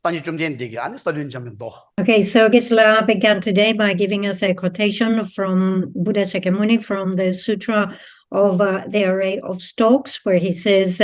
Okay, so Geshe began today by giving us a quotation from Buddha Shakyamuni from the Sutra of the Array of Stalks, where he says,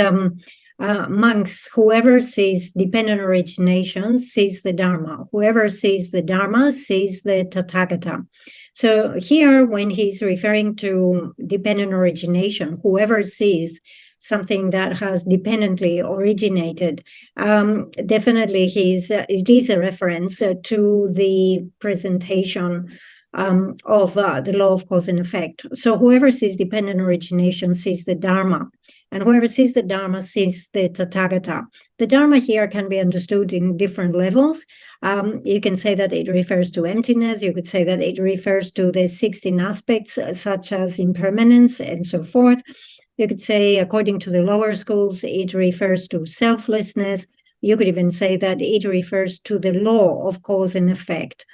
monks, whoever sees dependent origination sees the Dharma. Whoever sees the Dharma sees the Tathagata. So here, when he's referring to dependent origination, whoever sees something that has dependently originated, definitely it is a reference to the presentation of the law of cause and effect. So whoever sees dependent origination sees the Dharma, and whoever sees the Dharma sees the Tathagata. The Dharma here can be understood in different levels. You can say that it refers to emptiness. You could say that it refers to the 16 aspects, such as impermanence and so forth. You could say, according to the lower schools, it refers to selflessness. You could even say that it refers to the law of cause and effect.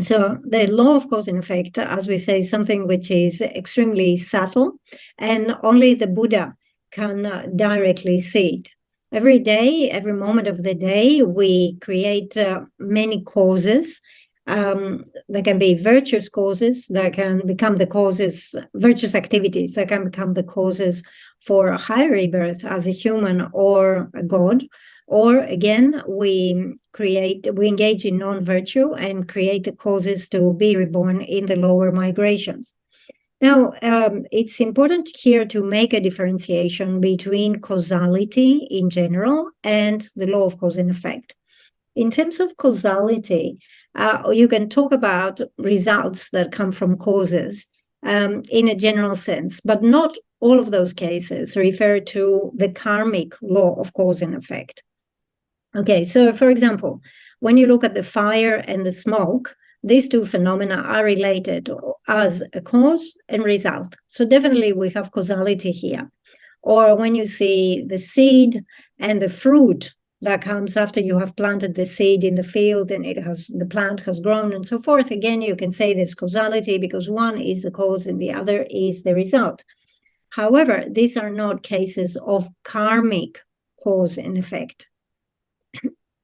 So the law of cause and effect, as we say, is something which is extremely subtle, and only the Buddha can directly see it. Every day, every moment of the day, we create many causes. There can be virtuous causes that can become the causes, virtuous activities that can become the causes for a higher rebirth as a human or a god. Or again, we engage in non-virtue and create the causes to be reborn in the lower migrations. Now, it's important here to make a differentiation between causality in general and the law of cause and effect. In terms of causality, you can talk about results that come from causes in a general sense, but not all of those cases refer to the karmic law of cause and effect. Okay, so for example, when you look at the fire and the smoke, these two phenomena are related as a cause and result. So definitely we have causality here. Or when you see the seed and the fruit that comes after you have planted the seed in the field and the plant has grown and so forth, again, you can say there's causality because one is the cause and the other is the result. However, these are not cases of karmic cause and effect.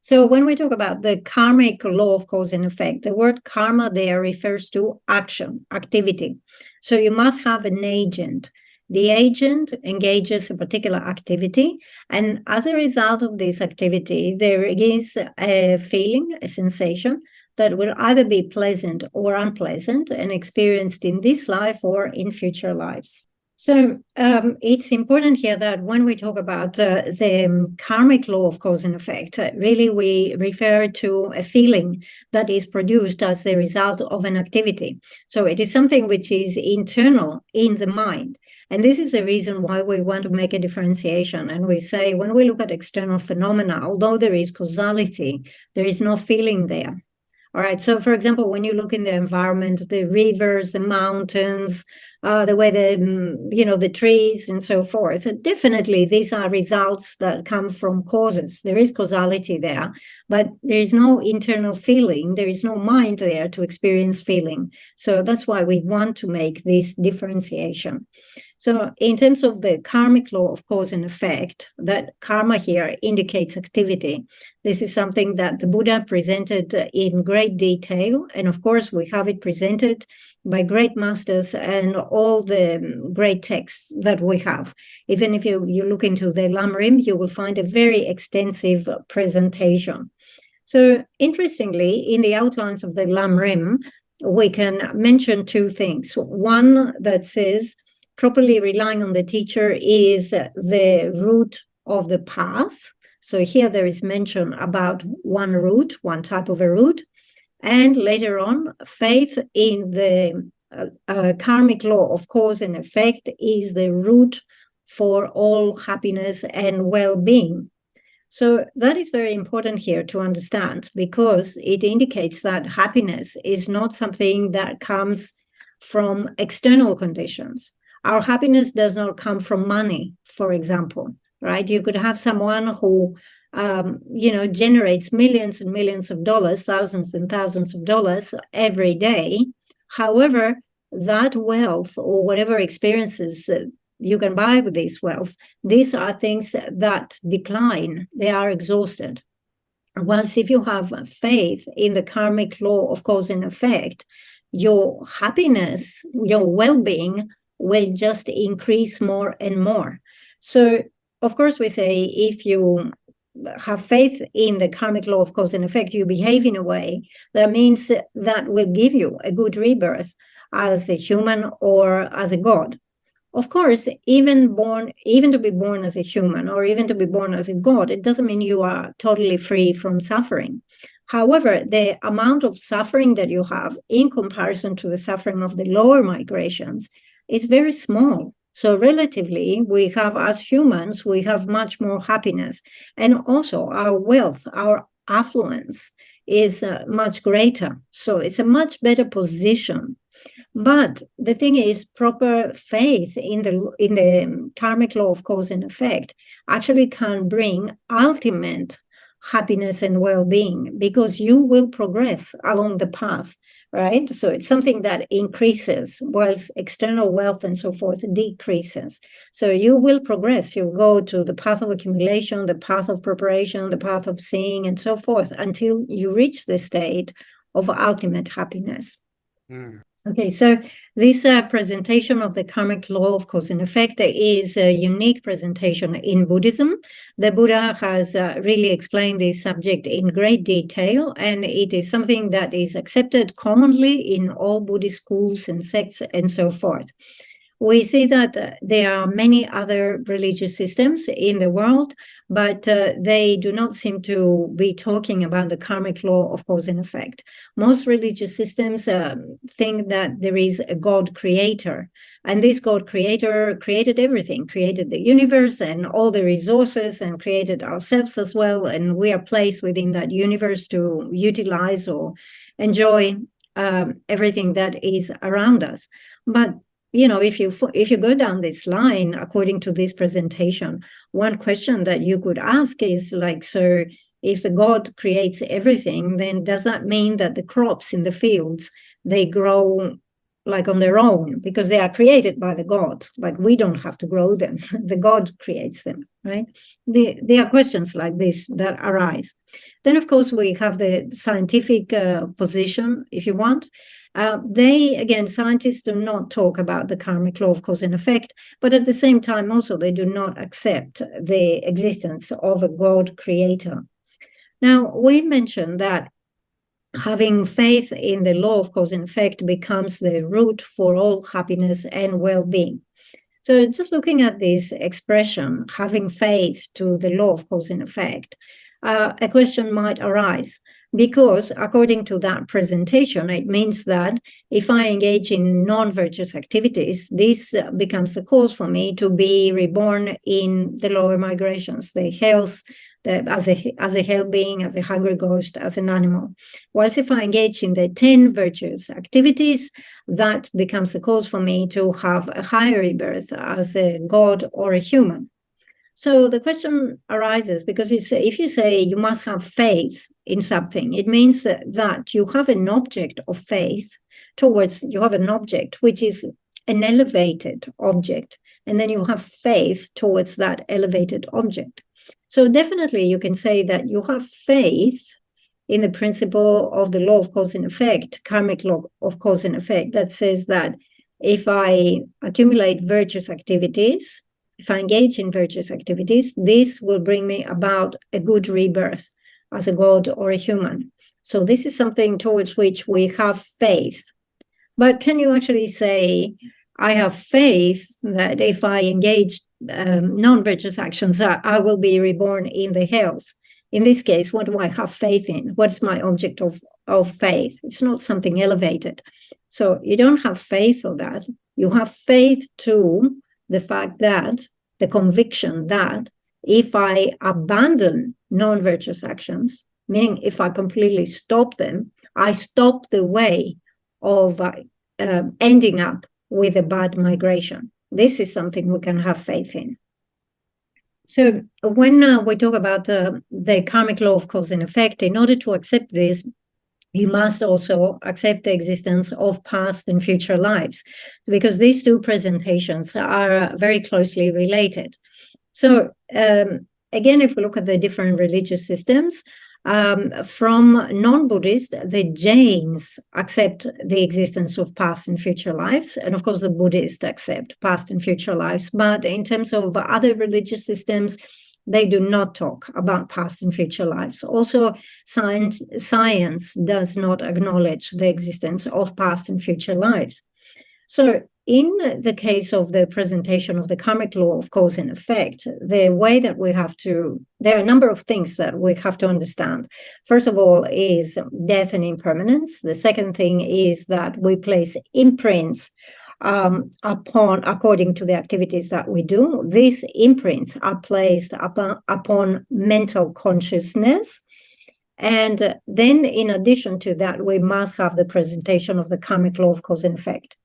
So when we talk about the karmic law of cause and effect, the word karma there refers to action, activity. So you must have an agent. The agent engages a particular activity, and as a result of this activity, there is a feeling, a sensation that will either be pleasant or unpleasant and experienced in this life or in future lives. So it's important here that when we talk about the karmic law of cause and effect, really we refer to a feeling that is produced as the result of an activity. So it is something which is internal in the mind. And this is the reason why we want to make a differentiation. And we say when we look at external phenomena, although there is causality, there is no feeling there. All right. So, for example, when you look in the environment, the rivers, the mountains, the way the trees and so forth, definitely these are results that come from causes. There is causality there, but there is no internal feeling. There is no mind there to experience feeling. So that's why we want to make this differentiation. So in terms of the karmic law of cause and effect, that karma here indicates activity. This is something that the Buddha presented in great detail. And of course, we have it presented by great masters and all the great texts that we have. Even if you look into the Lam Rim, you will find a very extensive presentation. So interestingly, in the outlines of the Lam Rim, we can mention two things. One that says, properly relying on the teacher is the root of the path. So here there is mention about one route, one type of a route. And later on, faith in the karmic law of cause and effect is the root for all happiness and well-being. So that is very important here to understand because it indicates that happiness is not something that comes from external conditions. Our happiness does not come from money, for example, right? You could have someone who, generates millions and millions of dollars, thousands and thousands of dollars every day. However, that wealth or whatever experiences you can buy with this wealth, these are things that decline. They are exhausted. Whilst if you have faith in the karmic law of cause and effect, your happiness, your well-being will just increase more and more. So, of course, we say if you have faith in the karmic law of cause and effect, you behave in a way that means that will give you a good rebirth as a human or as a god. Of course, even to be born as a human or even to be born as a god, it doesn't mean you are totally free from suffering. However, the amount of suffering that you have in comparison to the suffering of the lower migrations is very small. So relatively, we have, as humans, we have much more happiness. And also our wealth, our affluence is much greater. So it's a much better position. But the thing is, proper faith in the karmic law of cause and effect actually can bring ultimate happiness and well-being, because you will progress along the path, right? So it's something that increases, whilst external wealth and so forth decreases. So you will progress. You go to the path of accumulation, the path of preparation, the path of seeing, and so forth, until you reach the state of ultimate happiness. Okay, so this presentation of the karmic law of cause and effect is a unique presentation in Buddhism. The Buddha has really explained this subject in great detail, and it is something that is accepted commonly in all Buddhist schools and sects and so forth. We see that there are many other religious systems in the world, but they do not seem to be talking about the karmic law of cause and effect. Most religious systems think that there is a God creator, and this God creator created everything, created the universe and all the resources, and created ourselves as well, and we are placed within that universe to utilize or enjoy everything that is around us. But if you go down this line, according to this presentation, one question that you could ask is like, so if the God creates everything, then does that mean that the crops in the fields, they grow like on their own because they are created by the God? Like, we don't have to grow them. The God creates them, right? There are questions like this that arise. Then, of course, we have the scientific position, if you want. Scientists do not talk about the karmic law of cause and effect, but at the same time also they do not accept the existence of a God creator. Now, we mentioned that having faith in the law of cause and effect becomes the root for all happiness and well-being. So just looking at this expression, having faith to the law of cause and effect, a question might arise. Because according to that presentation, it means that if I engage in non-virtuous activities, this becomes the cause for me to be reborn in the lower migrations, the hells, as a hell being, as a hungry ghost, as an animal. Whilst if I engage in the 10 virtuous activities, that becomes the cause for me to have a higher rebirth as a god or a human. So the question arises because if you say you must have faith in something, it means that you have an object of faith you have an object which is an elevated object, and then you have faith towards that elevated object. So definitely you can say that you have faith in the principle of the law of cause and effect, karmic law of cause and effect, that says that if I accumulate virtuous activities, if I engage in virtuous activities, this will bring me about a good rebirth as a god or a human. So this is something towards which we have faith. But can you actually say, I have faith that if I engage non-virtuous actions, I will be reborn in the hells? In this case, what do I have faith in? What's my object of faith? It's not something elevated. So you don't have faith of that. You have faith to the fact that, the conviction that if I abandon non-virtuous actions, meaning if I completely stop them, I stop the way of ending up with a bad migration. This is something we can have faith in. So when we talk about the karmic law of cause and effect, in order to accept this, you must also accept the existence of past and future lives, because these two presentations are very closely related. So again, if we look at the different religious systems, From non-Buddhists, the Jains accept the existence of past and future lives. And of course, the Buddhists accept past and future lives. But in terms of other religious systems, they do not talk about past and future lives. Also, science does not acknowledge the existence of past and future lives. So in the case of the presentation of the karmic law of cause and effect, the way that we have to, there are a number of things that we have to understand. First of all is death and impermanence. The second thing is that we place imprints according to the activities that we do. These imprints are placed upon mental consciousness. And then in addition to that, we must have the presentation of the karmic law of cause and effect.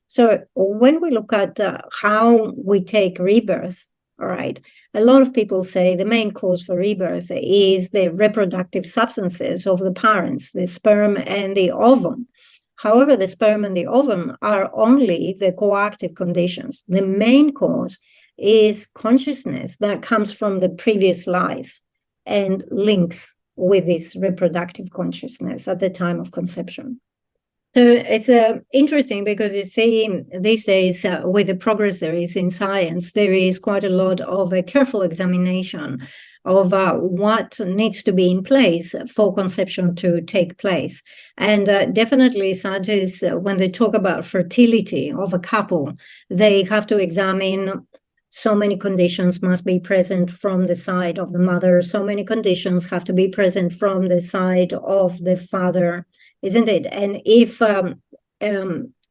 So when we look at how we take rebirth, all right, a lot of people say the main cause for rebirth is the reproductive substances of the parents, the sperm and the ovum. However, the sperm and the ovum are only the coactive conditions. The main cause is consciousness that comes from the previous life and links with this reproductive consciousness at the time of conception. So it's interesting because you see these days with the progress there is in science, there is quite a lot of a careful examination of what needs to be in place for conception to take place. And definitely scientists, when they talk about fertility of a couple, they have to examine so many conditions must be present from the side of the mother, so many conditions have to be present from the side of the father, isn't it? And if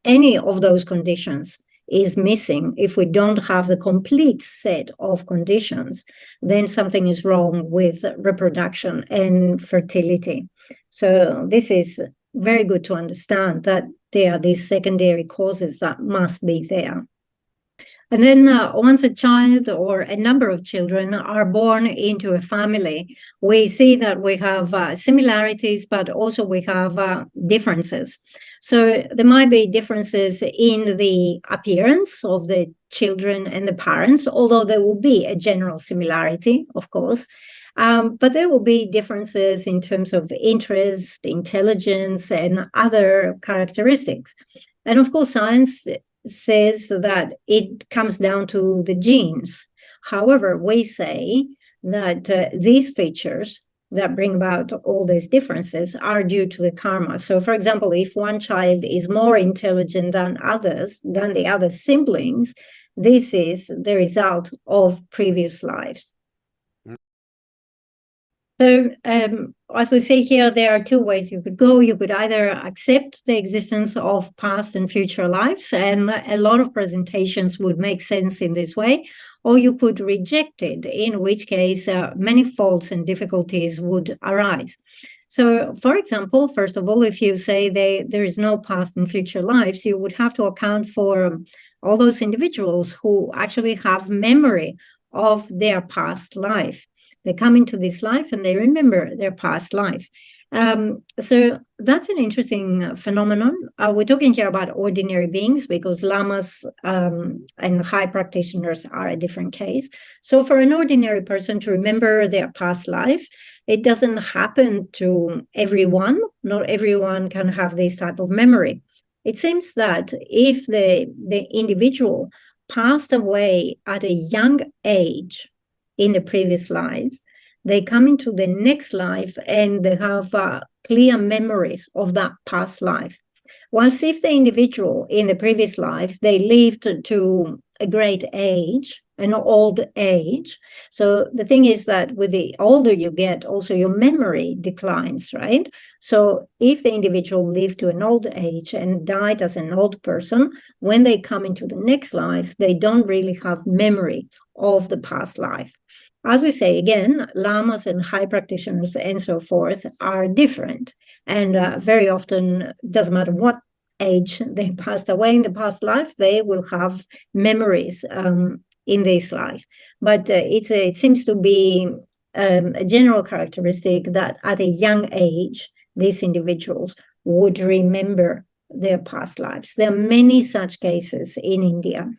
any of those conditions is missing, if we don't have the complete set of conditions, then something is wrong with reproduction and fertility. So this is very good to understand that there are these secondary causes that must be there. And then once a child or a number of children are born into a family, we see that we have similarities, but also we have differences. So there might be differences in the appearance of the children and the parents, although there will be a general similarity, of course. But there will be differences in terms of interest, intelligence, and other characteristics. And of course, science says that it comes down to the genes. However, we say that these features that bring about all these differences are due to the karma. So, for example, if one child is more intelligent than the other siblings, this is the result of previous lives. So, as we say here, there are two ways you could go. You could either accept the existence of past and future lives, and a lot of presentations would make sense in this way, or you could reject it, in which case many faults and difficulties would arise. So, for example, first of all, if you say there is no past and future lives, you would have to account for all those individuals who actually have memory of their past life. They come into this life and they remember their past life. So that's an interesting phenomenon. We're talking here about ordinary beings because lamas and high practitioners are a different case. So for an ordinary person to remember their past life, it doesn't happen to everyone. Not everyone can have this type of memory. It seems that if the individual passed away at a young age in the previous life, they come into the next life and they have clear memories of that past life. Whilst if the individual in the previous life, they lived to a great age, an old age. So the thing is that with the older you get, also your memory declines, right? So if the individual lived to an old age and died as an old person, when they come into the next life, they don't really have memory of the past life. As we say, again, lamas and high practitioners and so forth are different. And very often, doesn't matter what age they passed away in the past life, they will have memories in this life. But it seems to be a general characteristic that at a young age, these individuals would remember their past lives. There are many such cases in India.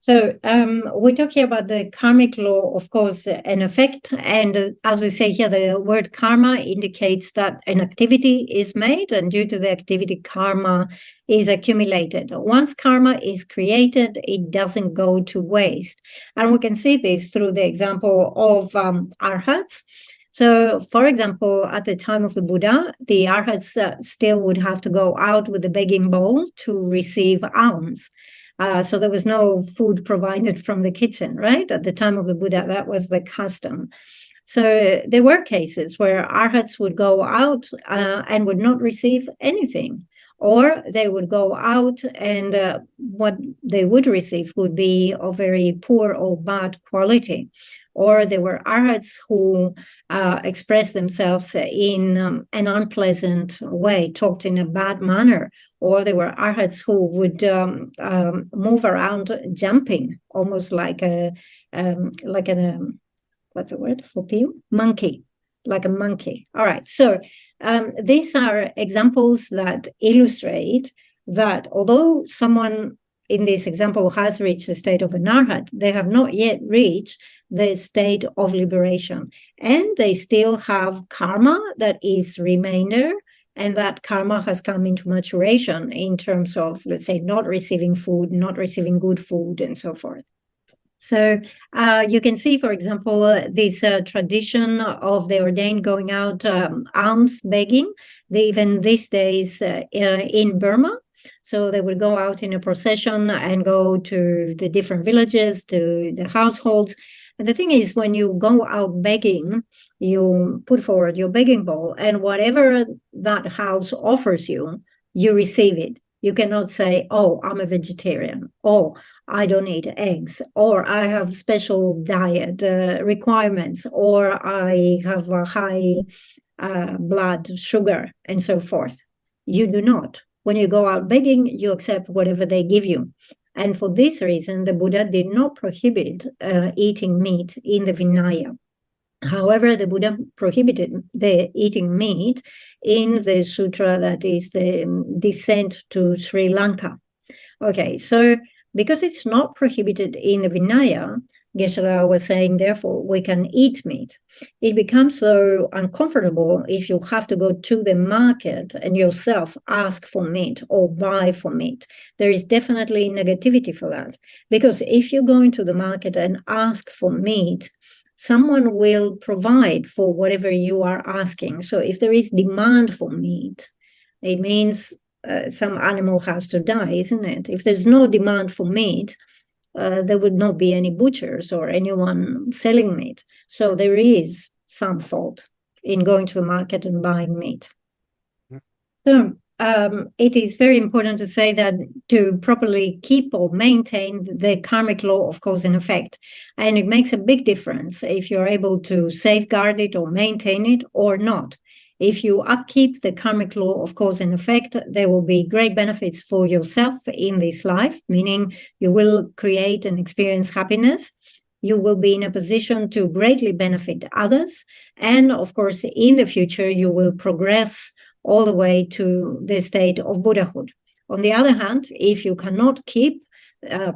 So we're talking about the karmic law, of course, an effect. And as we say here, the word karma indicates that an activity is made, and due to the activity, karma is accumulated. Once karma is created, it doesn't go to waste. And we can see this through the example of arhats. So, for example, at the time of the Buddha, the arhats still would have to go out with the begging bowl to receive alms. So there was no food provided from the kitchen, right? At the time of the Buddha, that was the custom. So there were cases where arhats would go out and would not receive anything, or they would go out and what they would receive would be of very poor or bad quality. Or there were arhats who expressed themselves in an unpleasant way, talked in a bad manner. Or there were arhats who would move around jumping, almost like what's the word for peel? Monkey, like a monkey. All right. So these are examples that illustrate that although someone in this example has reached the state of an arhat, they have not yet reached the state of liberation. And they still have karma that is remainder, and that karma has come into maturation in terms of, let's say, not receiving food, not receiving good food, and so forth. So you can see, for example, this tradition of the ordained going out alms begging, even these days in Burma. So they would go out in a procession and go to the different villages, to the households. And the thing is, when you go out begging, you put forward your begging bowl, and whatever that house offers you, you receive it. You cannot say, oh, I'm a vegetarian, or I don't eat eggs, or I have special diet requirements, or I have a high blood sugar, and so forth. You do not. When you go out begging, you accept whatever they give you. And for this reason, the Buddha did not prohibit eating meat in the Vinaya. However, the Buddha prohibited the eating meat in the sutra that is the descent to Sri Lanka. Okay, so because it's not prohibited in the Vinaya, Geshe was saying, therefore, we can eat meat. It becomes so uncomfortable if you have to go to the market and yourself ask for meat or buy for meat. There is definitely negativity for that. Because if you go into the market and ask for meat, someone will provide for whatever you are asking. So if there is demand for meat, it means some animal has to die, isn't it? If there's no demand for meat, there would not be any butchers or anyone selling meat. So there is some fault in going to the market and buying meat. So it is very important to say that to properly keep or maintain the karmic law of cause and effect. And it makes a big difference if you're able to safeguard it or maintain it or not. If you upkeep the karmic law of cause and effect, there will be great benefits for yourself in this life, meaning you will create and experience happiness. You will be in a position to greatly benefit others. And of course, in the future, you will progress all the way to the state of Buddhahood. On the other hand, if you cannot keep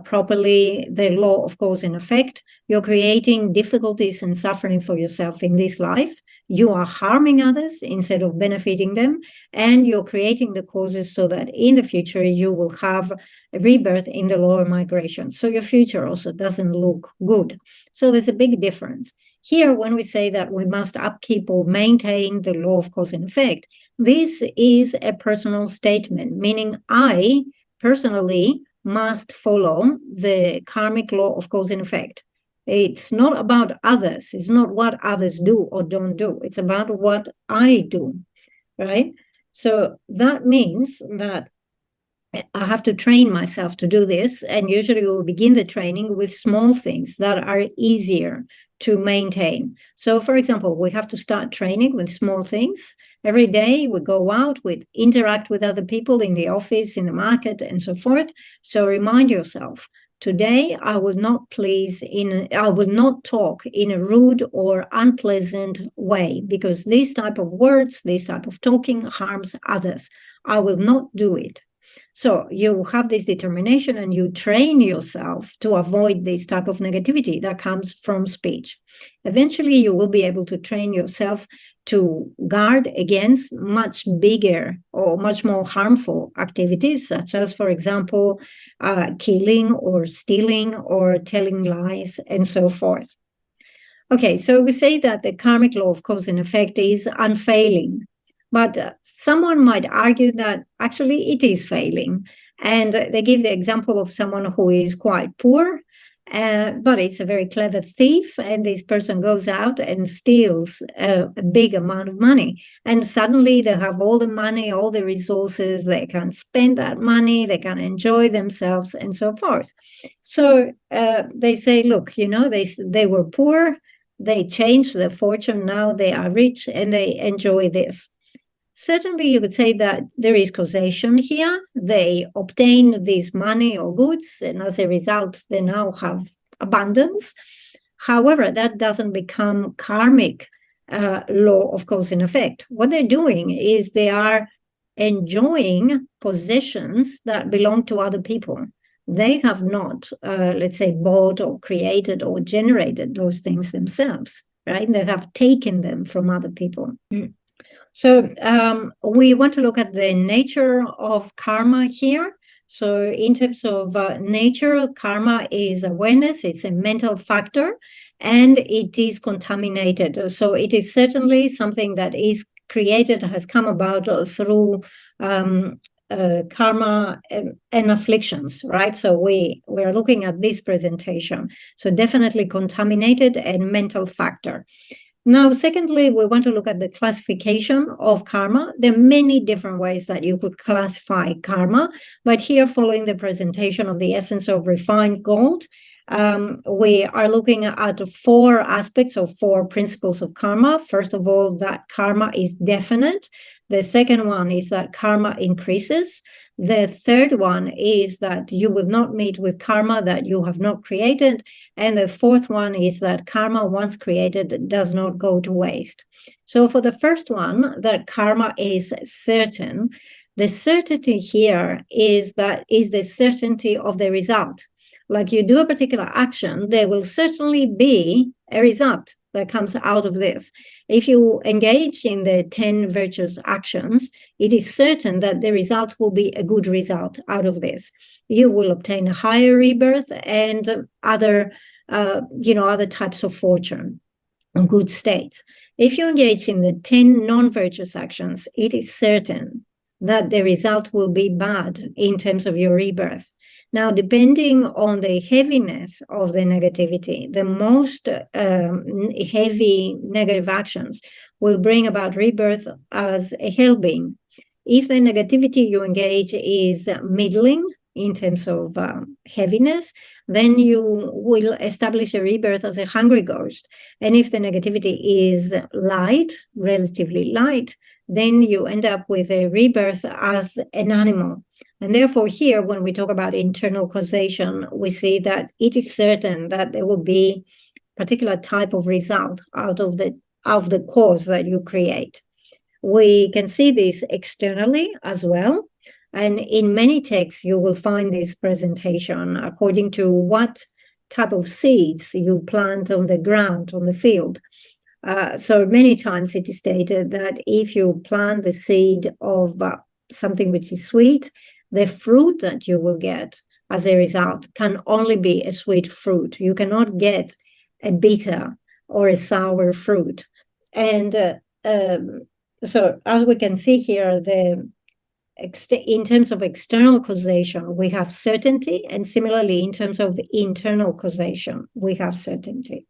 properly the law of cause and effect, you're creating difficulties and suffering for yourself in this life. You are harming others instead of benefiting them, and you're creating the causes so that in the future you will have a rebirth in the lower migration. So your future also doesn't look good. So there's a big difference. Here, when we say that we must upkeep or maintain the law of cause and effect, this is a personal statement, meaning I personally must follow the karmic law of cause and effect. It's not about others. It's not what others do or don't do. It's about what I do, right? So that means that I have to train myself to do this. And usually we'll begin the training with small things that are easier to maintain. So, for example, we have to start training with small things. Every day we go out, we interact with other people in the office, in the market, and so forth. So remind yourself, today I will not talk in a rude or unpleasant way, because this type of words, this type of talking harms others. I will not do it. So you have this determination and you train yourself to avoid this type of negativity that comes from speech. Eventually, you will be able to train yourself to guard against much bigger or much more harmful activities, such as, for example, killing or stealing or telling lies and so forth. Okay, so we say that the karmic law of cause and effect is unfailing, but someone might argue that actually it is failing. And they give the example of someone who is quite poor, but it's a very clever thief, and this person goes out and steals a big amount of money. And suddenly they have all the money, all the resources, they can spend that money, they can enjoy themselves, and so forth. So they say, look, you know, they were poor, they changed their fortune, now they are rich and they enjoy this. Certainly, you could say that there is causation here. They obtain this money or goods, and as a result, they now have abundance. However, that doesn't become karmic law of cause and effect. What they're doing is they are enjoying possessions that belong to other people. They have not, let's say, bought or created or generated those things themselves, right? They have taken them from other people. So we want to look at the nature of karma here. So in terms of nature, karma is awareness, it's a mental factor, and it is contaminated. So it is certainly something that is created, has come about through karma and afflictions, right? So we're looking at this presentation. So definitely contaminated and mental factor. Now, secondly, we want to look at the classification of karma. There are many different ways that you could classify karma, but here, following the presentation of the essence of refined gold, we are looking at 4 aspects or 4 principles of karma. First of all, that karma is definite. The second one is that karma increases. The third one is that you will not meet with karma that you have not created. And the fourth one is that karma, once created, does not go to waste. So for the first one, that karma is certain, the certainty here is the certainty of the result. Like you do a particular action, there will certainly be a result that comes out of this. If you engage in the 10 virtuous actions, it is certain that the result will be a good result out of this. You will obtain a higher rebirth and other types of fortune, good states. If you engage in the 10 non-virtuous actions, it is certain that the result will be bad in terms of your rebirth. Now, depending on the heaviness of the negativity, the most heavy negative actions will bring about rebirth as a hell being. If the negativity you engage is middling in terms of heaviness, then you will establish a rebirth as a hungry ghost. And if the negativity is light, relatively light, then you end up with a rebirth as an animal. And therefore, here, when we talk about internal causation, we see that it is certain that there will be a particular type of result out of the cause that you create. We can see this externally as well. And in many texts, you will find this presentation according to what type of seeds you plant on the ground, on the field. So many times it is stated that if you plant the seed of something which is sweet, the fruit that you will get as a result can only be a sweet fruit. You cannot get a bitter or a sour fruit. And so as we can see here, in terms of external causation, we have certainty, and similarly, in terms of internal causation, we have certainty.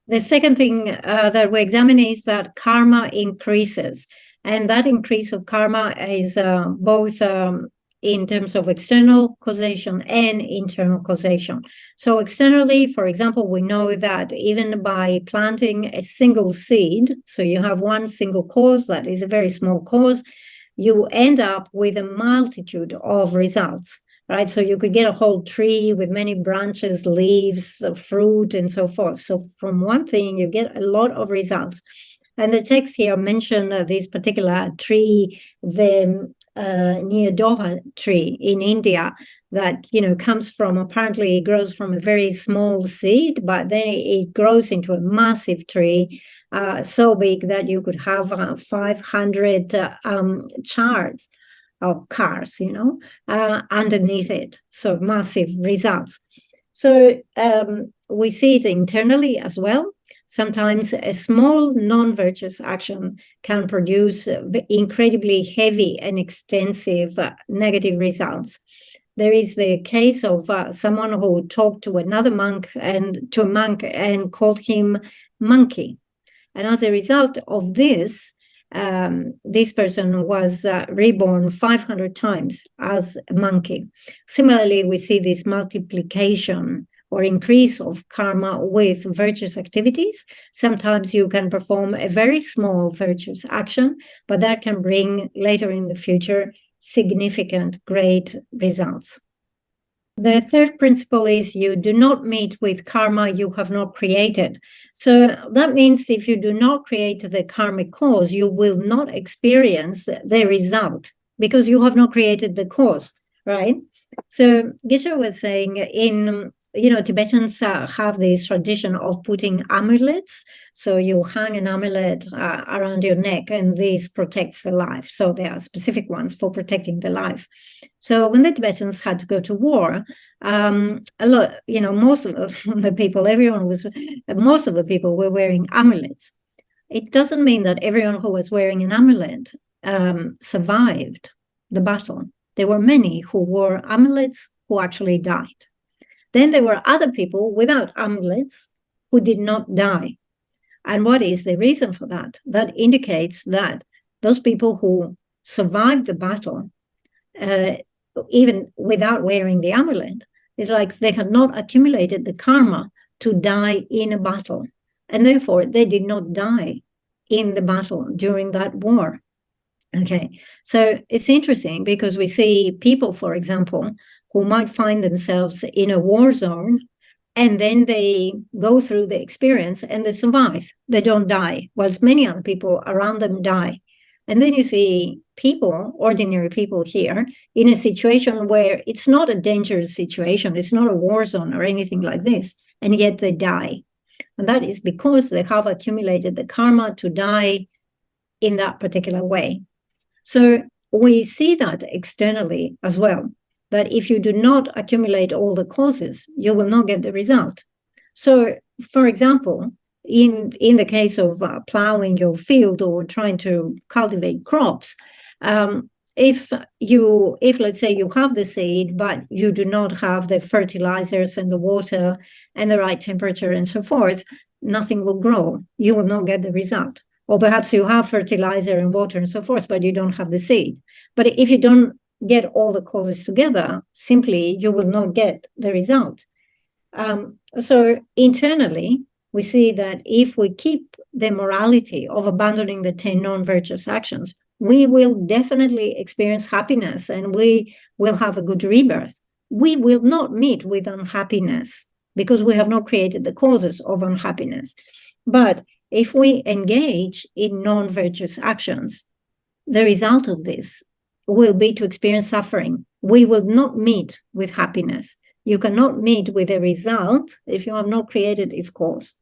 The second thing that we examine is that karma increases, and that increase of karma is both in terms of external causation and internal causation. So externally, for example, we know that even by planting a single seed, so you have one single cause that is a very small cause, you end up with a multitude of results, right? So you could get a whole tree with many branches, leaves, fruit, and so forth. So from one thing, you get a lot of results. And the text here mentioned this particular tree, the Doha tree in India that, comes from, apparently it grows from a very small seed, but then it grows into a massive tree, so big that you could have 500 charts of cars, underneath it. So massive results. So we see it internally as well. Sometimes a small non-virtuous action can produce incredibly heavy and extensive negative results. There is the case of someone who talked to another monk and called him monkey. And as a result of this, this person was reborn 500 times as a monkey. Similarly, we see this multiplication or increase of karma with virtuous activities. Sometimes you can perform a very small virtuous action, but that can bring later in the future significant, great results. The third principle is you do not meet with karma you have not created. So that means if you do not create the karmic cause, you will not experience the result because you have not created the cause, right? So Geshe was saying Tibetans have this tradition of putting amulets. So you hang an amulet around your neck, and this protects the life. So there are specific ones for protecting the life. So when the Tibetans had to go to war, most of the people were wearing amulets. It doesn't mean that everyone who was wearing an amulet survived the battle. There were many who wore amulets who actually died. Then there were other people without amulets who did not die. And what is the reason for that? That indicates that those people who survived the battle, even without wearing the amulet, it's like they had not accumulated the karma to die in a battle. And therefore, they did not die in the battle during that war. Okay, so it's interesting because we see people, for example, who might find themselves in a war zone, and then they go through the experience and they survive. They don't die, whilst many other people around them die. And then you see people, ordinary people here, in a situation where it's not a dangerous situation, it's not a war zone or anything like this, and yet they die. And that is because they have accumulated the karma to die in that particular way. So we see that externally as well, that if you do not accumulate all the causes, you will not get the result. So, for example, in the case of plowing your field or trying to cultivate crops, if let's say you have the seed, but you do not have the fertilizers and the water and the right temperature and so forth, nothing will grow. You will not get the result. Or perhaps you have fertilizer and water and so forth, but you don't have the seed. But if you don't get all the causes together, simply you will not get the result. So internally, we see that if we keep the morality of abandoning the 10 non-virtuous actions, we will definitely experience happiness and we will have a good rebirth. We will not meet with unhappiness because we have not created the causes of unhappiness. But if we engage in non-virtuous actions, the result of this will be to experience suffering. We will not meet with happiness. You cannot meet with a result if you have not created its cause.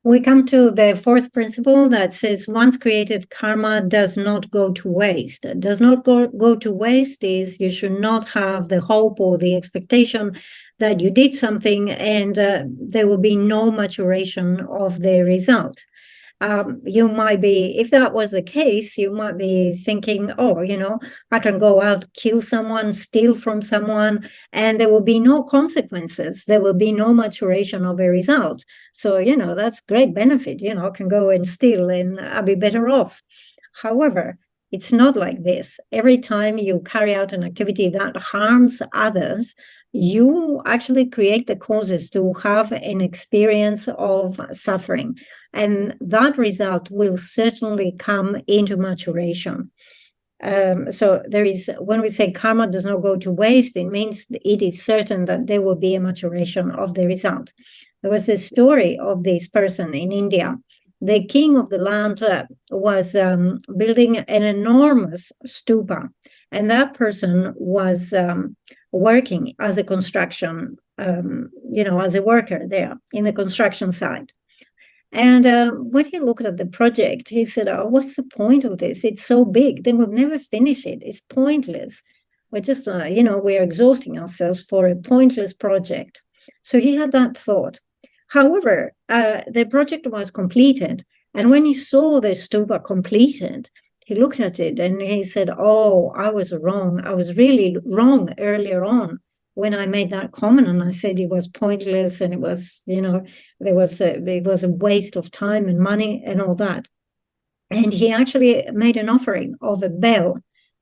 We come to the fourth principle that says once created karma does not go to waste. Does not go to waste is you should not have the hope or the expectation that you did something and there will be no maturation of the result. You might be, if that was the case, you might be thinking, I can go out, kill someone, steal from someone, and there will be no consequences. There will be no maturation of a result. So, that's great benefit. I can go and steal and I'll be better off. However, it's not like this. Every time you carry out an activity that harms others, you actually create the causes to have an experience of suffering. And that result will certainly come into maturation. So there is, when we say karma does not go to waste, it means it is certain that there will be a maturation of the result. There was this story of this person in India the king of the land was building an enormous stupa, and that person was working as a construction, as a worker there in the construction site. And when he looked at the project, he said, "Oh, what's the point of this? It's so big. They will never finish it. It's pointless. We're just, we're exhausting ourselves for a pointless project." So he had that thought. However, the project was completed. And when he saw the stupa completed, he looked at it and he said, "Oh, I was wrong. I was really wrong earlier on when I made that comment, and I said it was pointless, and it was, it was a waste of time and money and all that." And he actually made an offering of a bell,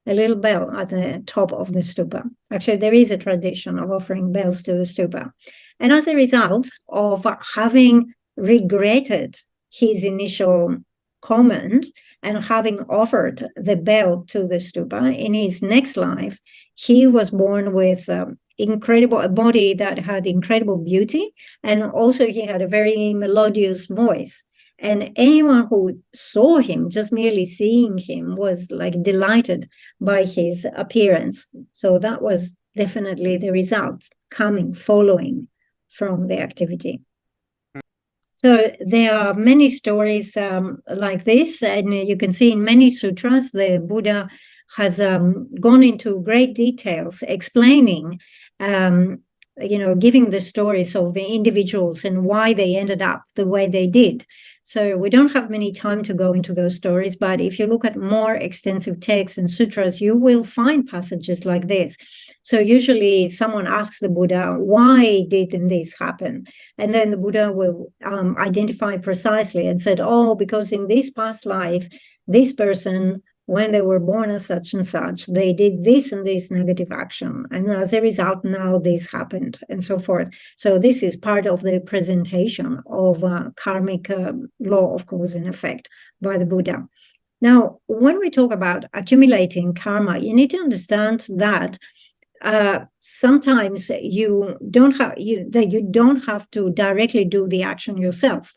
a little bell at the top of the stupa. Actually, there is a tradition of offering bells to the stupa. And as a result of having regretted his initial comment and having offered the bell to the stupa, in his next life, he was born with a body that had incredible beauty, and also he had a very melodious voice. And anyone who saw him, just merely seeing him, was like delighted by his appearance. So that was definitely the result following from the activity. So there are many stories like this, and you can see in many sutras, the Buddha has gone into great details explaining, giving the stories of the individuals and why they ended up the way they did. So we don't have many time to go into those stories, but if you look at more extensive texts and sutras, you will find passages like this. So usually someone asks the Buddha, "Why didn't this happen?" And then the Buddha will identify precisely and said, "Oh, because in this past life, this person, when they were born as such and such, they did this and this negative action. And as a result, now this happened," and so forth. So this is part of the presentation of karmic law of cause and effect by the Buddha. Now, when we talk about accumulating karma, you need to understand that sometimes you don't have to directly do the action yourself.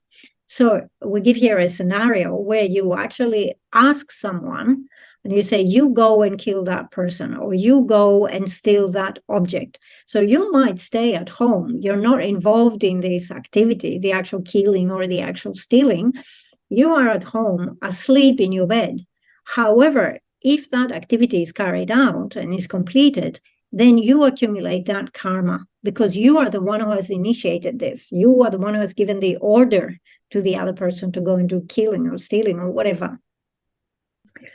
So we give here a scenario where you actually ask someone and you say, "You go and kill that person," or "You go and steal that object." So you might stay at home. You're not involved in this activity, the actual killing or the actual stealing. You are at home, asleep in your bed. However, if that activity is carried out and is completed, then you accumulate that karma because you are the one who has initiated this. You are the one who has given the order to the other person to go and do killing or stealing or whatever.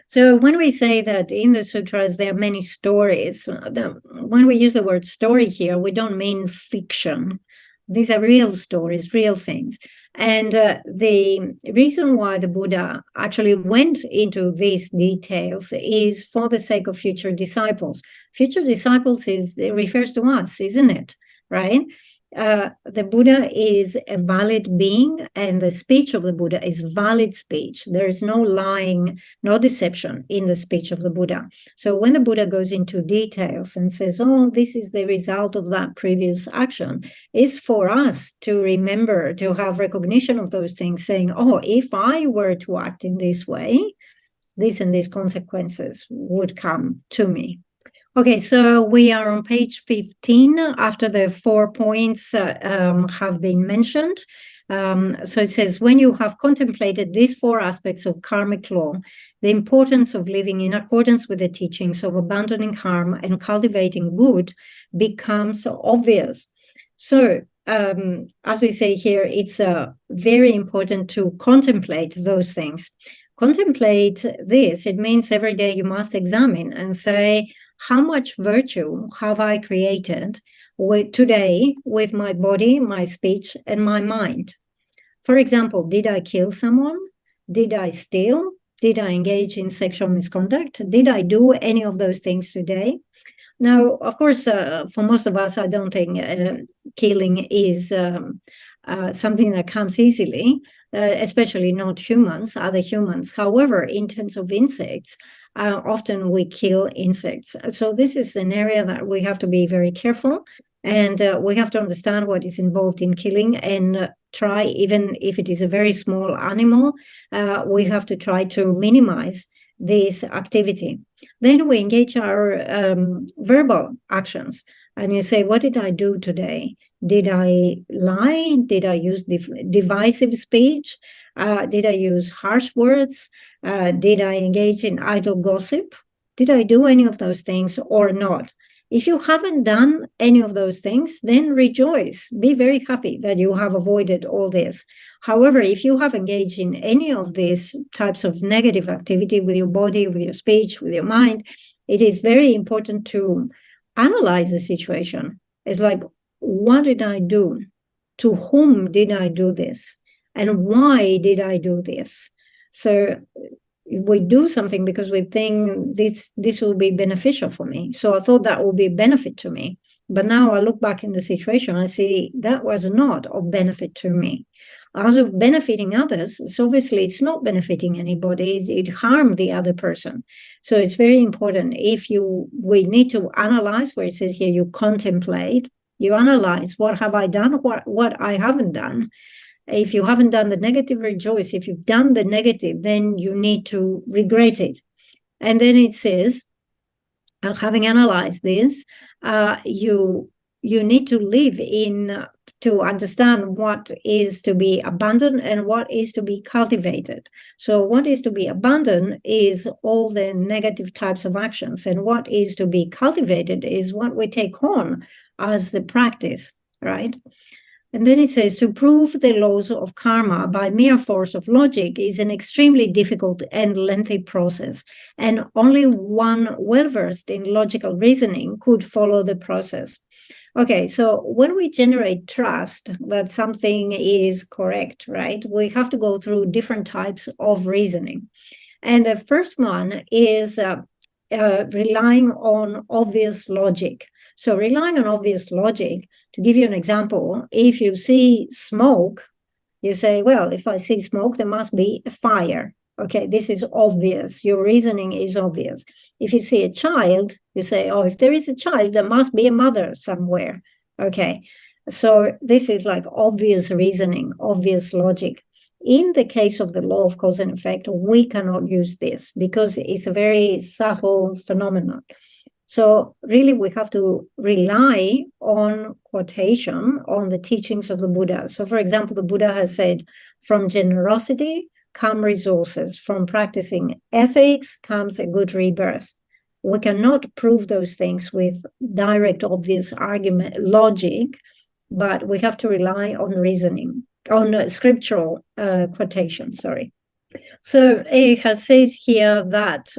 So when we say that in the sutras there are many stories, when we use the word story here, we don't mean fiction. These are real stories, real things. And the reason why the Buddha actually went into these details is for the sake of future disciples. Future disciples refers to us, isn't it? Right? The Buddha is a valid being, and the speech of the Buddha is valid speech. There is no lying, no deception in the speech of the Buddha. So when the Buddha goes into details and says, "Oh, this is the result of that previous action," it's for us to remember, to have recognition of those things, saying, "Oh, if I were to act in this way, these and these consequences would come to me." Okay, so we are on page 15 after the 4 points have been mentioned. So it says, when you have contemplated these 4 aspects of karmic law, the importance of living in accordance with the teachings of abandoning harm and cultivating good becomes obvious. So as we say here, it's very important to contemplate those things. Contemplate this, it means every day you must examine and say, how much virtue have I created today with my body, my speech, and my mind? For example, did I kill someone? Did I steal? Did I engage in sexual misconduct? Did I do any of those things today? Now, of course, for most of us, I don't think killing is something that comes easily, especially not humans, other humans. However, in terms of insects, often we kill insects. So this is an area that we have to be very careful And we have to understand what is involved in killing and try, even if it is a very small animal, we have to try to minimize this activity. Then we engage our verbal actions. And you say, what did I do today? Did I lie? Did I use divisive speech? Did I use harsh words? Did I engage in idle gossip? Did I do any of those things or not? If you haven't done any of those things, then rejoice. Be very happy that you have avoided all this. However, if you have engaged in any of these types of negative activity with your body, with your speech, with your mind, it is very important to analyze the situation. It's like, what did I do? To whom did I do this? And why did I do this? So we do something because we think this will be beneficial for me. So I thought that would be a benefit to me. But now I look back in the situation, I see that was not of benefit to me. As of benefiting others, so obviously it's not benefiting anybody, it harmed the other person. So it's very important. We need to analyze, where it says here, you contemplate, you analyze, what have I done, what I haven't done. If you haven't done the negative, rejoice. If you've done the negative, then you need to regret it. And then it says, having analyzed this, you need to live in to understand what is to be abandoned and what is to be cultivated. So what is to be abandoned is all the negative types of actions, and what is to be cultivated is what we take on as the practice, right? And then it says, to prove the laws of karma by mere force of logic is an extremely difficult and lengthy process, and only one well-versed in logical reasoning could follow the process. Okay, so when we generate trust that something is correct, right, we have to go through different types of reasoning. And the first one is relying on obvious logic. So relying on obvious logic, to give you an example, if you see smoke, you say, well, if I see smoke, there must be a fire. Okay, this is obvious. Your reasoning is obvious. If you see a child, you say, oh, if there is a child, there must be a mother somewhere. Okay, so this is like obvious reasoning, obvious logic. In the case of the law of cause and effect, we cannot use this because it's a very subtle phenomenon. So really, we have to rely on quotation, on the teachings of the Buddha. So for example, the Buddha has said, from generosity come resources. From practicing ethics comes a good rebirth. We cannot prove those things with direct, obvious argument, logic, but we have to rely on reasoning, on scriptural quotation, sorry. So it has said here that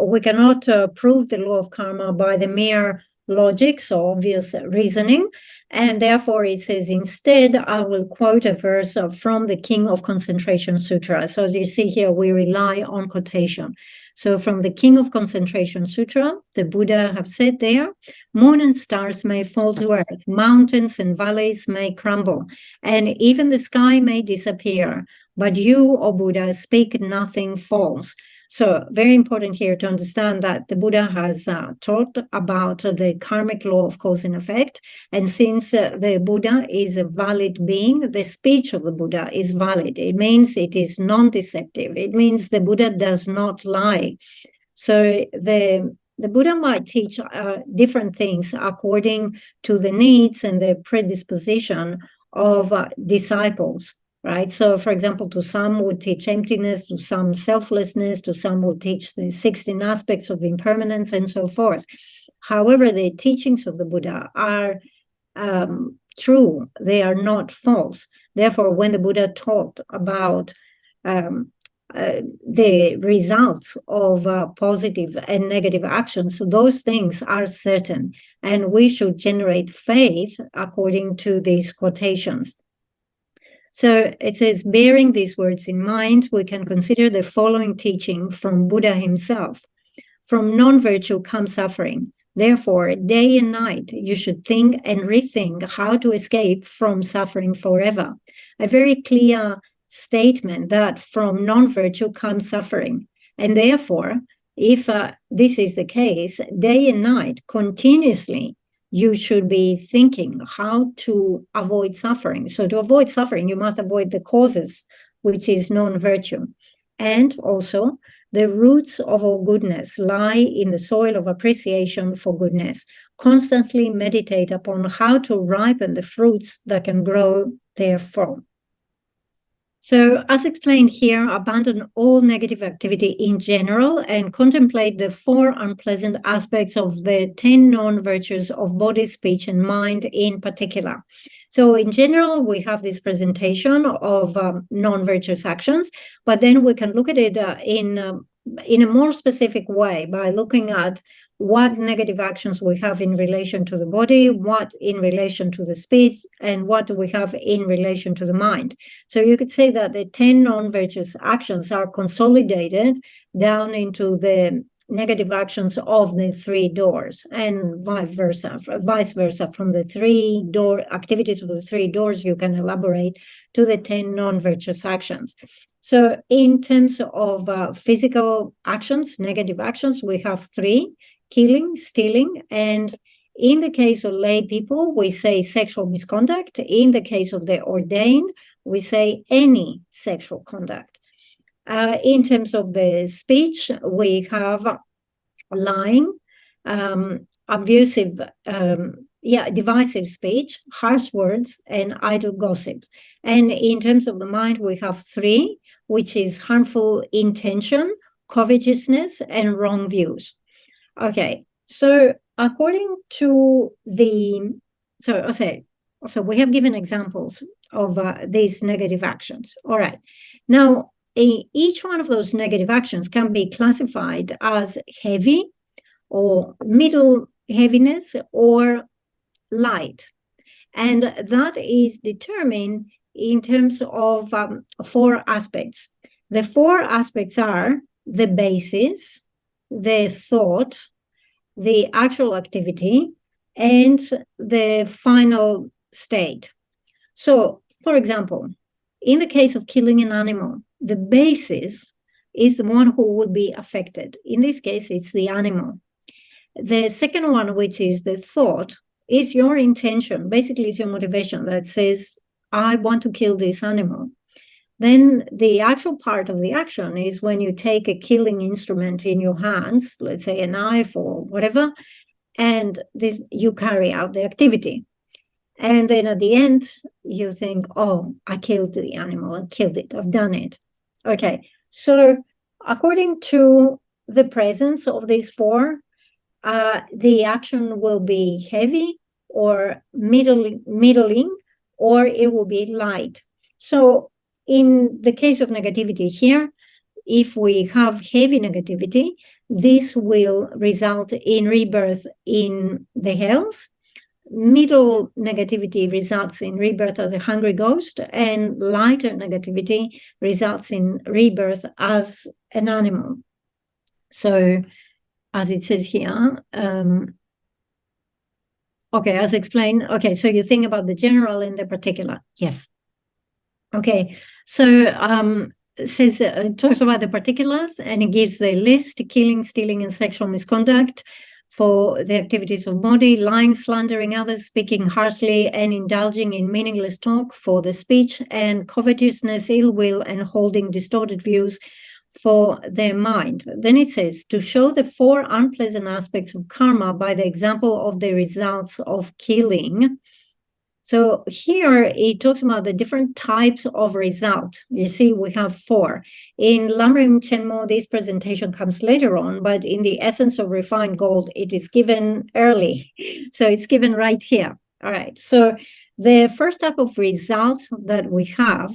we cannot prove the law of karma by the mere logic, so obvious reasoning. And therefore it says, instead, I will quote a verse from the King of Concentration Sutra. So as you see here, we rely on quotation. So from the King of Concentration Sutra, the Buddha have said there, moon and stars may fall to earth, mountains and valleys may crumble, and even the sky may disappear. But you, O Buddha, speak nothing false. So very important here to understand that the Buddha has taught about the karmic law of cause and effect. And since the Buddha is a valid being, the speech of the Buddha is valid. It means it is non-deceptive. It means the Buddha does not lie. So the Buddha might teach different things according to the needs and the predisposition of disciples. Right. So, for example, to some would teach emptiness, to some selflessness, to some would teach the 16 aspects of impermanence and so forth. However, the teachings of the Buddha are true. They are not false. Therefore, when the Buddha taught about the results of positive and negative actions, those things are certain. And we should generate faith according to these quotations. So it says, bearing these words in mind, we can consider the following teaching from Buddha himself. From non-virtue comes suffering. Therefore, day and night, you should think and rethink how to escape from suffering forever. A very clear statement that from non-virtue comes suffering. And therefore, if this is the case, day and night, continuously, you should be thinking how to avoid suffering. So to avoid suffering, you must avoid the causes, which is non-virtue. And also, the roots of all goodness lie in the soil of appreciation for goodness. Constantly meditate upon how to ripen the fruits that can grow therefrom. So, as explained here, abandon all negative activity in general and contemplate the 4 unpleasant aspects of the 10 non-virtues of body, speech, and mind in particular. So, in general, we have this presentation of non-virtuous actions, but then we can look at it in a more specific way by looking at what negative actions we have in relation to the body, what in relation to the speech, and what we have in relation to the mind. So you could say that the 10 non-virtuous actions are consolidated down into the negative actions of the 3 doors, and vice versa. From the 3 door activities of the 3 doors, you can elaborate to the 10 non-virtuous actions. So in terms of physical actions, negative actions, we have 3: killing, stealing, and in the case of lay people, we say sexual misconduct. In the case of the ordained, we say any sexual conduct. In terms of the speech, we have lying, abusive, divisive speech, harsh words, and idle gossip. And in terms of the mind, we have 3, which is harmful intention, covetousness, and wrong views. Okay, so according to so we have given examples of these negative actions. All right, now each one of those negative actions can be classified as heavy or middle heaviness or light, and that is determined in terms of 4 aspects. The 4 aspects are the basis, the thought, the actual activity, and the final state. So, for example, in the case of killing an animal, the basis is the one who would be affected. In this case, it's the animal. The second one, which is the thought, is your intention. Basically, it's your motivation that says, I want to kill this animal. Then the actual part of the action is when you take a killing instrument in your hands, let's say a knife or whatever, and you carry out the activity. And then at the end, you think, oh, I killed the animal, I killed it, I've done it. Okay, so according to the presence of these 4, the action will be heavy or middling, or it will be light. So in the case of negativity here, if we have heavy negativity, this will result in rebirth in the hells. Middle negativity results in rebirth as a hungry ghost, and lighter negativity results in rebirth as an animal. So, as it says here, okay, as explained, okay, so you think about the general and the particular. Yes. Okay, so it talks about the particulars, and it gives the list: killing, stealing, and sexual misconduct for the activities of body, lying, slandering others, speaking harshly, and indulging in meaningless talk for the speech, and covetousness, ill will, and holding distorted views for their mind. Then it says, to show the 4 unpleasant aspects of karma by the example of the results of killing. So here it talks about the different types of result. You see, we have 4. In Lam Rim Chenmo, this presentation comes later on, but in the Essence of Refined Gold, it is given early. So it's given right here. All right. So the first type of result that we have,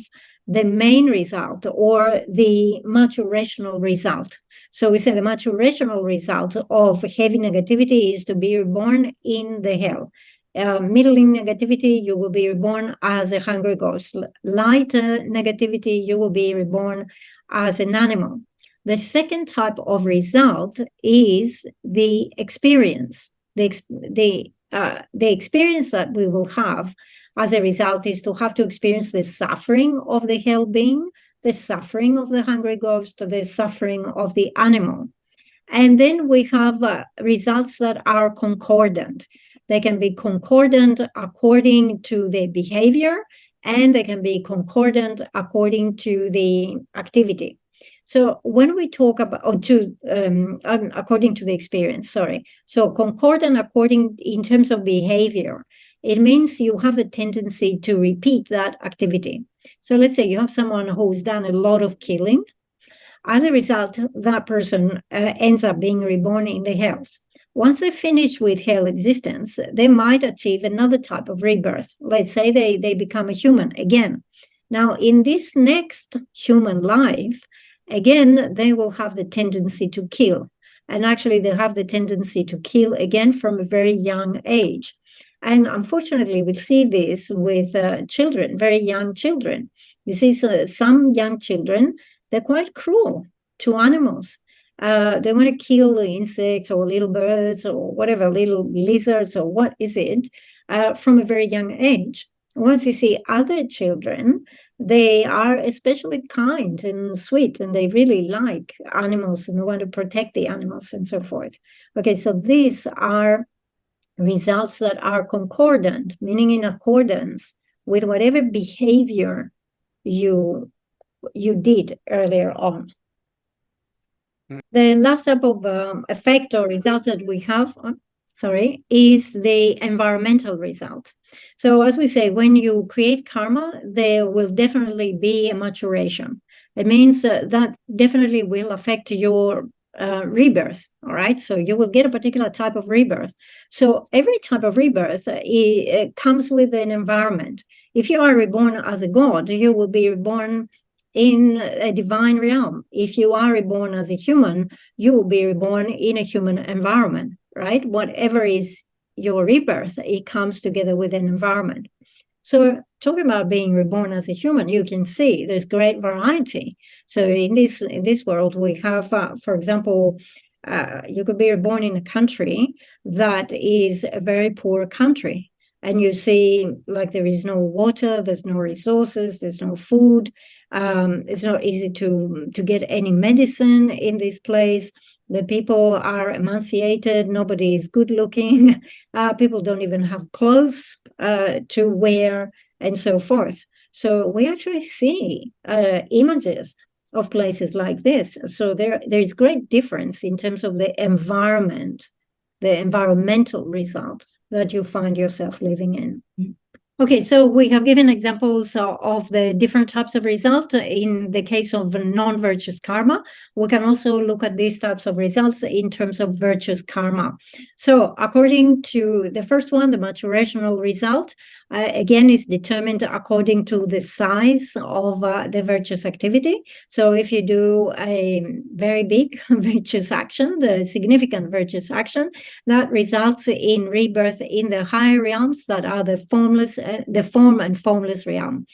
the main result or the maturational result. So we say the maturational result of heavy negativity is to be reborn in the hell. Middling negativity, you will be reborn as a hungry ghost. Light negativity, you will be reborn as an animal. The second type of result is the experience. The experience that we will have as a result is to have to experience the suffering of the hell being, the suffering of the hungry ghost, the suffering of the animal. And then we have results that are concordant. They can be concordant according to the behavior, and they can be concordant according to the activity. So when we talk about, according to the experience, sorry. So concordant according in terms of behavior, it means you have the tendency to repeat that activity. So let's say you have someone who's done a lot of killing. As a result, that person ends up being reborn in the hells. Once they finish with hell existence, they might achieve another type of rebirth. Let's say they become a human again. Now, in this next human life, again, they will have the tendency to kill. And actually, they have the tendency to kill again from a very young age. And unfortunately, we see this with children, very young children. You see some young children, they're quite cruel to animals. They want to kill insects or little birds or whatever, little lizards or what is it, from a very young age. Once you see other children, they are especially kind and sweet, and they really like animals and want to protect the animals and so forth. Okay, so these are results that are concordant, meaning in accordance with whatever behavior you did earlier on. The last type of effect or result that we have, is the environmental result. So as we say, when you create karma, there will definitely be a maturation. It means that definitely will affect your rebirth, all right? So you will get a particular type of rebirth. So every type of rebirth it comes with an environment. If you are reborn as a god, you will be reborn in a divine realm. If you are reborn as a human, you will be reborn in a human environment, right? Whatever is your rebirth, it comes together with an environment. So talking about being reborn as a human, you can see there's great variety. So in this world, we have, for example, you could be reborn in a country that is a very poor country. And you see, like, there is no water, there's no resources, there's no food. It's not easy to get any medicine in this place. The people are emaciated. Nobody is good looking. People don't even have clothes to wear, and so forth. So we actually see images of places like this. So there is great difference in terms of the environment, the environmental result that you find yourself living in. Okay, so we have given examples of the different types of results. In the case of non-virtuous karma, we can also look at these types of results in terms of virtuous karma. So according to the first one, the maturational result, again, is determined according to the size of the virtuous activity. So if you do a very big virtuous action, the significant virtuous action, that results in rebirth in the higher realms that are the form and formless realm.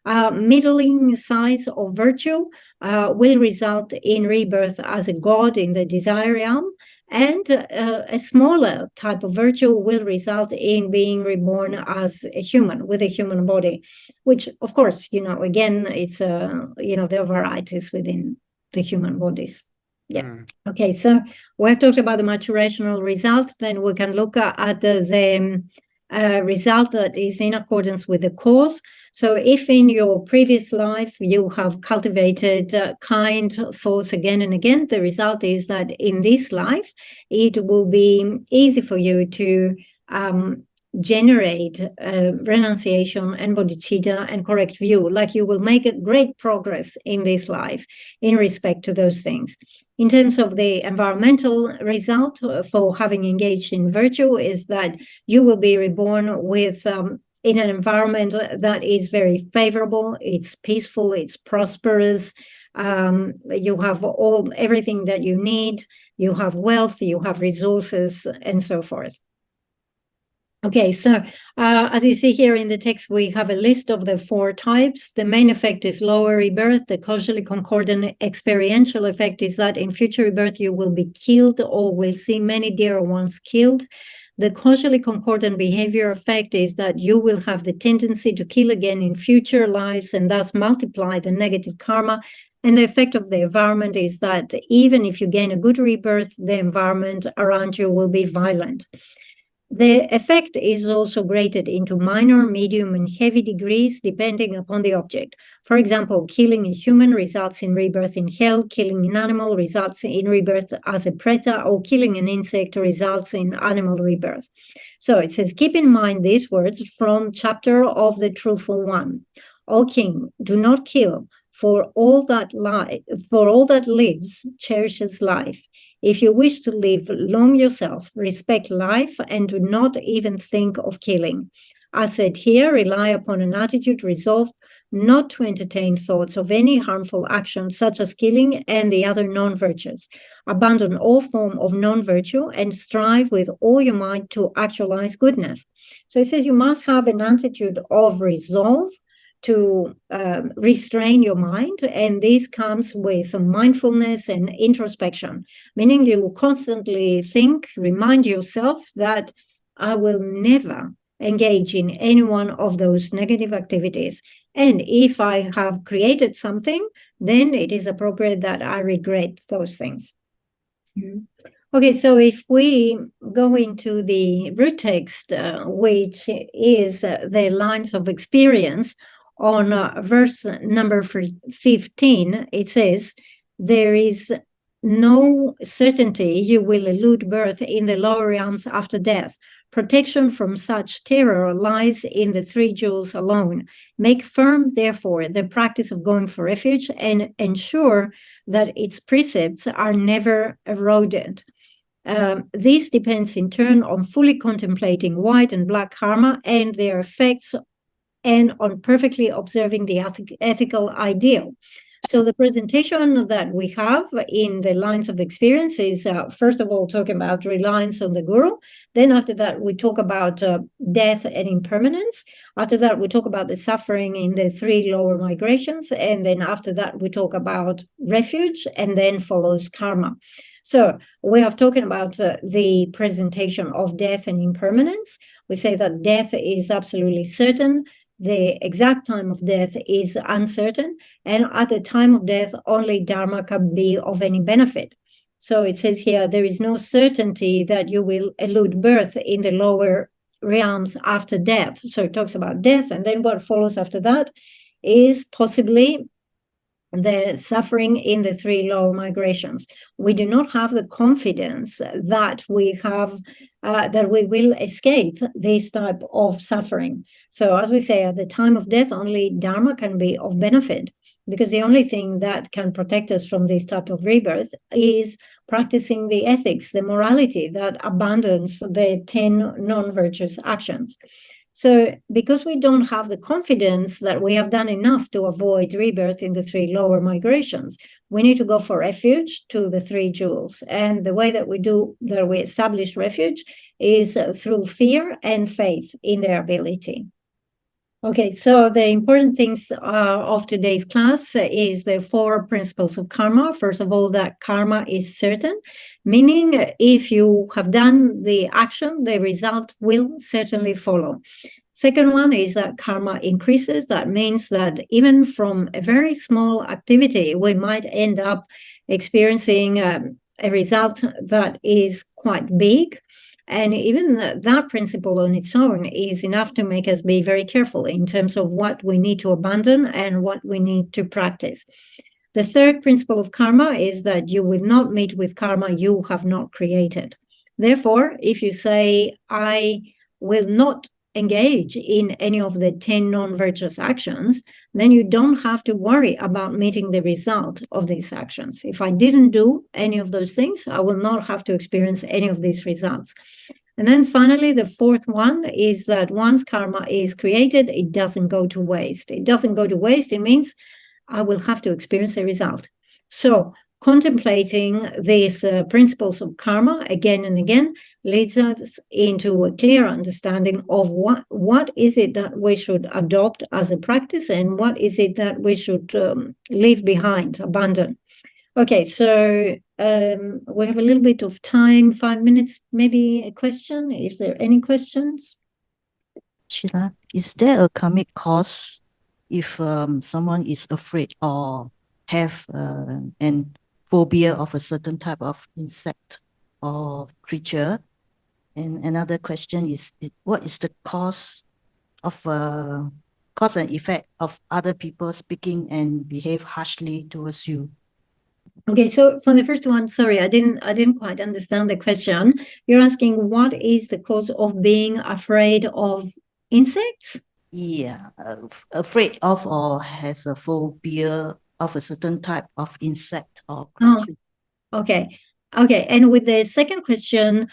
Middling size of virtue will result in rebirth as a god in the desire realm, and a smaller type of virtue will result in being reborn as a human with a human body, which, of course, again, it's there are varieties within the human bodies. Yeah. Okay, so we have talked about the maturational result. Then we can look at the result that is in accordance with the cause. So if in your previous life you have cultivated kind thoughts again and again, the result is that in this life it will be easy for you to generate renunciation and bodhicitta and correct view. Like, you will make a great progress in this life in respect to those things. In terms of the environmental result for having engaged in virtue, is that you will be reborn with in an environment that is very favorable. It's peaceful, it's prosperous. You have everything that you need. You have wealth, you have resources, and so forth. Okay, so as you see here in the text, we have a list of the 4 types. The main effect is lower rebirth. The causally concordant experiential effect is that in future rebirth you will be killed or will see many dear ones killed. The causally concordant behavior effect is that you will have the tendency to kill again in future lives and thus multiply the negative karma. And the effect of the environment is that even if you gain a good rebirth, the environment around you will be violent. The effect is also graded into minor, medium, and heavy degrees depending upon the object. For example, killing a human results in rebirth in hell, killing an animal results in rebirth as a predator, or killing an insect results in animal rebirth. So it says, keep in mind these words from chapter of the Truthful One. O king, do not kill, for all that lives cherishes life. If you wish to live long yourself, respect life and do not even think of killing. As said here, rely upon an attitude resolved not to entertain thoughts of any harmful action, such as killing and the other non-virtues. Abandon all form of non-virtue and strive with all your might to actualize goodness. So it says you must have an attitude of resolve to restrain your mind, and this comes with mindfulness and introspection, meaning you constantly think, remind yourself that I will never engage in any one of those negative activities. And if I have created something, then it is appropriate that I regret those things. Okay, so if we go into the root text, which is the lines of experience, on verse number 15, it says, there is no certainty you will elude birth in the lower realms after death. Protection from such terror lies in the three jewels alone. Make firm, therefore, the practice of going for refuge and ensure that its precepts are never eroded. This depends in turn on fully contemplating white and black karma and their effects, and on perfectly observing the ethical ideal. So the presentation that we have in the lines of experience is, first of all, talking about reliance on the guru. Then after that, we talk about death and impermanence. After that, we talk about the suffering in the three lower migrations. And then after that, we talk about refuge, and then follows karma. So we have talking about the presentation of death and impermanence. We say that death is absolutely certain. The exact time of death is uncertain, and at the time of death, only Dharma can be of any benefit. So it says here, there is no certainty that you will elude birth in the lower realms after death. So it talks about death, and then what follows after that is possibly the suffering in the three lower migrations. We do not have the confidence that we have, that we will escape this type of suffering. So as we say, at the time of death, only Dharma can be of benefit, because the only thing that can protect us from this type of rebirth is practicing the ethics, the morality that abandons the 10 non-virtuous actions. So because we don't have the confidence that we have done enough to avoid rebirth in the three lower migrations, we need to go for refuge to the three jewels. And the way that we establish refuge is through fear and faith in their ability. Okay, so the important things of today's class is the 4 principles of karma. First of all, that karma is certain, meaning if you have done the action, the result will certainly follow. Second one is that karma increases. That means that even from a very small activity, we might end up experiencing a result that is quite big. And even that principle on its own is enough to make us be very careful in terms of what we need to abandon and what we need to practice. The third principle of karma is that you will not meet with karma you have not created. Therefore, if you say, I will not engage in any of the 10 non-virtuous actions, then you don't have to worry about meeting the result of these actions. If I didn't do any of those things, I will not have to experience any of these results. And then finally, the fourth one is that once karma is created, it doesn't go to waste. It doesn't go to waste. It means I will have to experience a result. So contemplating these principles of karma again and again leads us into a clear understanding of what is it that we should adopt as a practice and what is it that we should leave behind, abandon. Okay, so we have a little bit of time, 5 minutes, maybe a question, if there are any questions. Sheila, is there a karmic cause if someone is afraid or have an phobia of a certain type of insect or creature? And another question is, what is the cause and effect of other people speaking and behave harshly towards you? Okay, so for the first one, sorry, I didn't quite understand the question. You're asking what is the cause of being afraid of insects? Yeah, afraid of or has a phobia of a certain type of insect or Oh, creature. okay. Okay. And with the second question,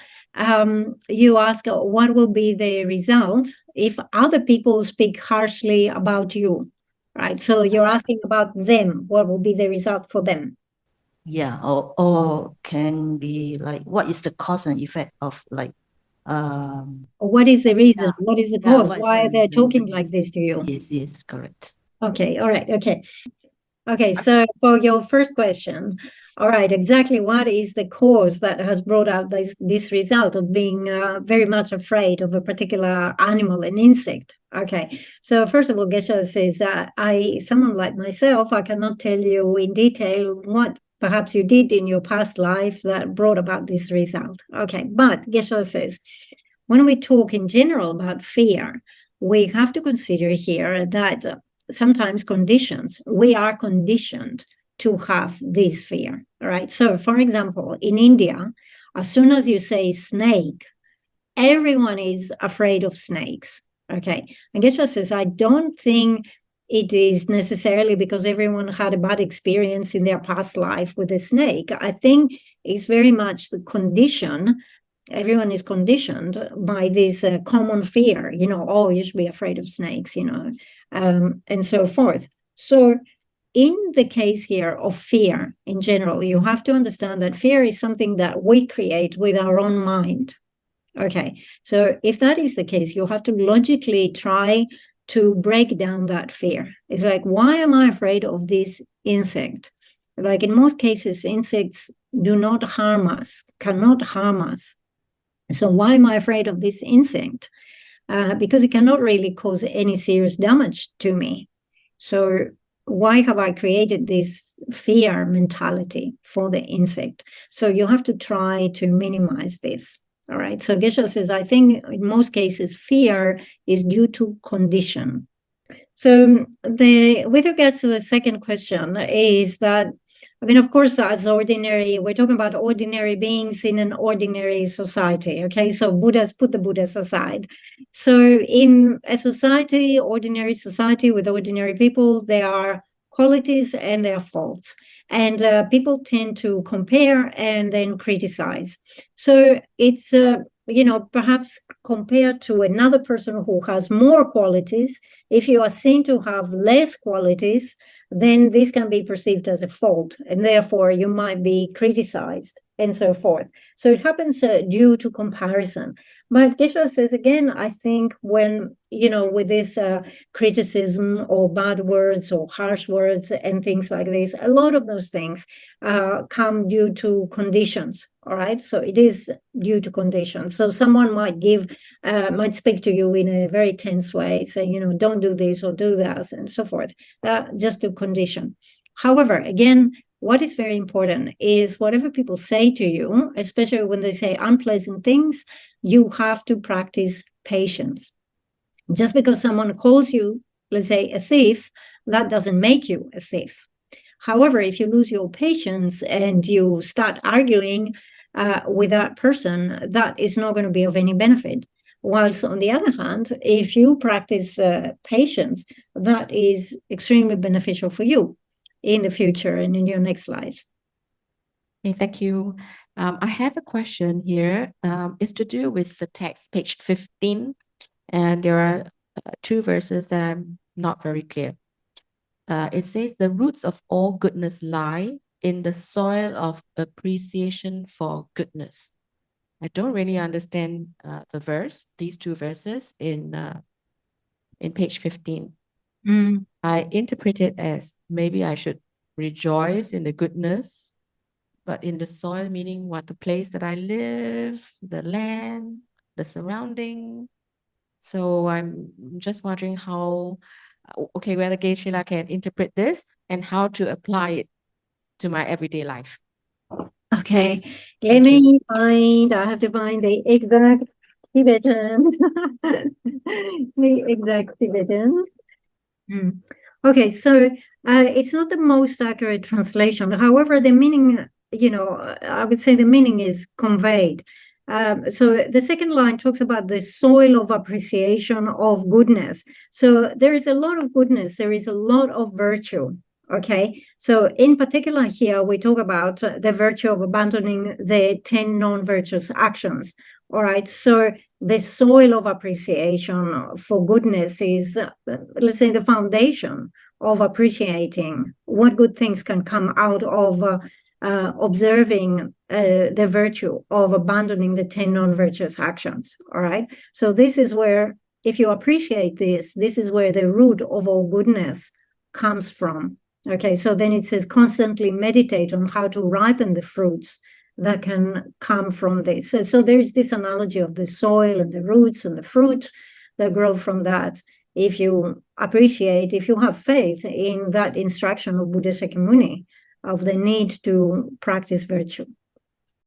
you ask what will be the result if other people speak harshly about you, right? So you're asking about them, what will be the result for them? Yeah, or can be like, what is the cause and effect of like, What is the yeah, reason? What is the yeah, cause? what is the Why are they reason? talking like this to you? Yes, yes, correct. Okay. All right. Okay. Okay, so for your first question, all right, exactly what is the cause that has brought out this result of being very much afraid of a particular animal, an insect? Okay, so first of all, Geshe says that someone like myself, I cannot tell you in detail what perhaps you did in your past life that brought about this result. Okay, but Geshe says, when we talk in general about fear, we have to consider here that sometimes we are conditioned to have this fear, right? So, for example, in India, as soon as you say snake, everyone is afraid of snakes. Okay. And Geshe says, I don't think it is necessarily because everyone had a bad experience in their past life with a snake. I think it's very much the condition. Everyone is conditioned by this common fear, oh, you should be afraid of snakes, and so forth. So, in the case here of fear in general, you have to understand that fear is something that we create with our own mind. Okay, so if that is the case, you have to logically try to break down that fear. It's like, why am I afraid of this insect? Like in most cases, insects do not harm us, cannot harm us. So why am I afraid of this insect? Because it cannot really cause any serious damage to me. So why have I created this fear mentality for the insect? So you have to try to minimize this. All right. So Geshe says, I think in most cases, fear is due to condition. So with regards to the second question is that, I mean, of course, we're talking about ordinary beings in an ordinary society. Okay, so put the Buddhas aside. So in a society, ordinary society with ordinary people, there are qualities and there are faults. And people tend to compare and then criticize. So it's, perhaps compared to another person who has more qualities, if you are seen to have less qualities, then this can be perceived as a fault, and therefore you might be criticized and so forth. So it happens due to comparison. But Geshe says again, I think when, with this criticism or bad words or harsh words and things like this, a lot of those things come due to conditions. All right. So it is due to conditions. So someone might speak to you in a very tense way, saying, don't do this or do that and so forth, just to condition. However, again, what is very important is whatever people say to you, especially when they say unpleasant things, you have to practice patience. Just because someone calls you, let's say, a thief, that doesn't make you a thief. However, if you lose your patience and you start arguing with that person, that is not going to be of any benefit. Whilst on the other hand, if you practice patience, that is extremely beneficial for you in the future and in your next lives. Okay, thank you. I have a question here. It's to do with the text, page 15, and there are two verses that I'm not very clear. It says, the roots of all goodness lie in the soil of appreciation for goodness. I don't really understand these two verses in page 15. I interpret it as maybe I should rejoice in the goodness, but in the soil, meaning what, the place that I live, the land, the surrounding. So I'm just wondering how, okay, whether Geshe can interpret this and how to apply it to my everyday life. Okay, let Thank you. me find, I have to find the exact Tibetan. The exact Tibetan. Okay, so it's not the most accurate translation. However, the meaning, I would say the meaning is conveyed. So the second line talks about the soil of appreciation of goodness. So there is a lot of goodness, there is a lot of virtue. Okay, so in particular here, we talk about the virtue of abandoning the 10 non-virtuous actions. All right, so the soil of appreciation for goodness is, let's say, the foundation of appreciating what good things can come out of observing the virtue of abandoning the 10 non-virtuous actions. All right, so this is where, if you appreciate this, this is where the root of all goodness comes from. Okay, so then it says constantly meditate on how to ripen the fruits that can come from this. So there's this analogy of the soil and the roots and the fruit that grow from that. If you appreciate, if you have faith in that instruction of Buddha Shakyamuni, of the need to practice virtue.